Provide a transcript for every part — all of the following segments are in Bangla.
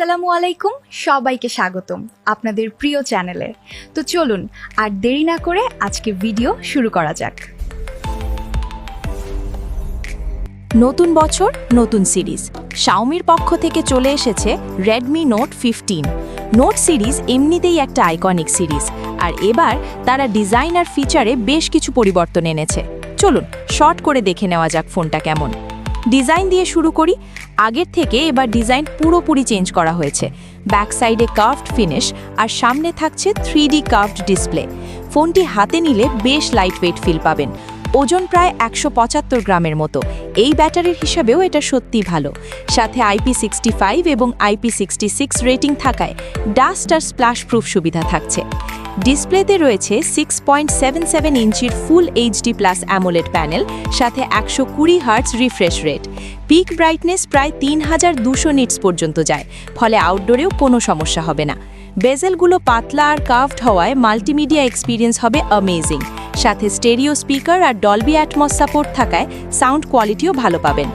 আসসালামু আলাইকুম, সবাইকে স্বাগতম আপনাদের প্রিয় চ্যানেলে। তো চলুন আর দেরি না করে আজকে ভিডিও শুরু করা যাক। নতুন বছর নতুন সিরিজ শাওমির পক্ষ থেকে চলে এসেছে রেডমি নোট 15। নোট সিরিজ এমনিতেই একটা আইকনিক সিরিজ, আর এবার তারা ডিজাইন আর ফিচারে বেশ কিছু পরিবর্তন এনেছে। চলুন শর্ট করে দেখে নেওয়া যাক ফোনটা কেমন। ডিজাইন দিয়ে শুরু করি। আগের থেকে এবার ডিজাইন পুরোপুরি চেঞ্জ করা হয়েছে। ব্যাক সাইডে কার্ভড ফিনিশ আর সামনে থাকছে 3D কার্ভড ডিসপ্লে। ফোনটি হাতে নিলে বেশ লাইটওয়েট ফিল পাবেন। ওজন প্রায় 175 গ্রামের মতো। এই ব্যাটারির হিসাবেও এটা সত্যিই ভালো। সাথে IP65 এবং IP66 রেটিং থাকায় ডাস্ট আর স্প্ল্যাশ প্রুফ সুবিধা থাকছে। ডিসপ্লেতে রয়েছে 6.77 ইঞ্চির full HD plus AMOLED panel, সাথে 120 hertz refresh rate. Pick brightness প্রায় 3200 নিটস পর্যন্ত যায়, ফলে আউটডোরেও কোনো সমস্যা হবে না। বেজেলগুলো পাতলা আর কার্ভড হওয়ায় মাল্টিমিডিয়া এক্সপিরিয়েন্স হবে অ্যামেজিং। সাথে স্টেরিও স্পিকার আর ডলবি অ্যাটমস সাপোর্ট থাকায় সাউন্ড কোয়ালিটিও ভালো পাবেন।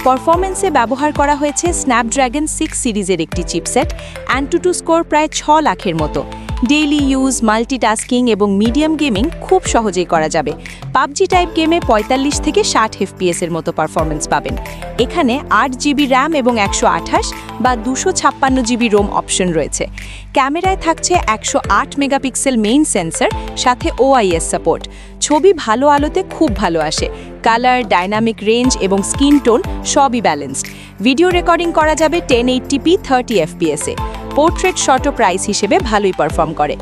পারফরমেন্সে ব্যবহার করা হয়েছে স্ন্যাপড্রাগন 6 সিরিজের একটি চিপসেট। অ্যান্টুটু স্কোর প্রায় 6 লাখের মতো। ডেইলি ইউজ, মাল্টিটাস্কিং এবং মিডিয়াম গেমিং খুব সহজেই করা যাবে। পাবজি টাইপ গেমে 45 থেকে 60 FPS এর মতো পারফরমেন্স পাবেন। এখানে 8 জিবি র্যাম এবং 128 বা 256 জিবি রোম অপশন রয়েছে। ক্যামেরায় থাকছে 108 মেগাপিক্সেল মেইন সেন্সর, সাথে OIS সাপোর্ট। ছবি ভালো আলোতে খুব ভালো আসে। কালার, ডাইনামিক রেঞ্জ এবং স্কিন টোন সবই ব্যালেন্সড। ভিডিও রেকর্ডিং করা যাবে 1080p 30 FPS এ। পোর্ট্রেট শটও প্রাইস হিসেবে ভালোই পারফর্ম করে।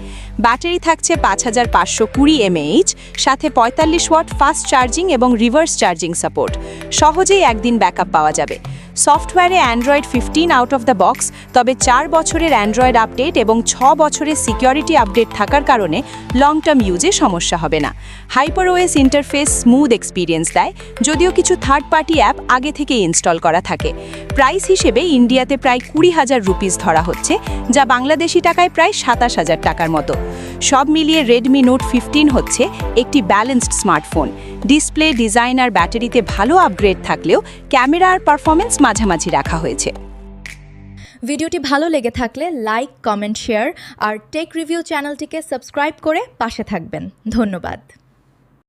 ব্যাটারি থাকছে 5520 mAh, সাথে 45 ওয়াট ফাস্ট চার্জিং এবং রিভার্স চার্জিং সাপোর্ট। সহজেই একদিন ব্যাকআপ পাওয়া যাবে। সফটওয়্যারে Android 15 out of the box, তবে 4 বছরের অ্যান্ড্রয়েড আপডেট এবং 6 বছরের সিকিউরিটি আপডেট থাকার কারণে লং টার্ম ইউজে সমস্যা হবে না। HyperOS ইন্টারফেস স্মুথ এক্সপিরিয়েন্স দেয়, যদিও কিছু থার্ড পার্টি অ্যাপ আগে থেকে ইনস্টল করা থাকে। প্রাইস হিসেবে ইন্ডিয়াতে প্রায় 20,000 রুপিস ধরা হচ্ছে, যা বাংলাদেশি টাকায় প্রায় 27,000 টাকার মতো। সব মিলিয়ে রেডমি নোট 15 হচ্ছে একটি ব্যালেন্সড স্মার্টফোন। ডিসপ্লে, ডিজাইন আর ব্যাটারিতে ভালো আপগ্রেড থাকলেও ক্যামেরা আর পারফরমেন্স মাঝামাঝি রাখা হয়েছে। ভিডিওটি ভালো লেগে থাকলে লাইক, কমেন্ট, শেয়ার আর টেক রিভিউ চ্যানেলটিকে সাবস্ক্রাইব করে পাশে থাকবেন। ধন্যবাদ।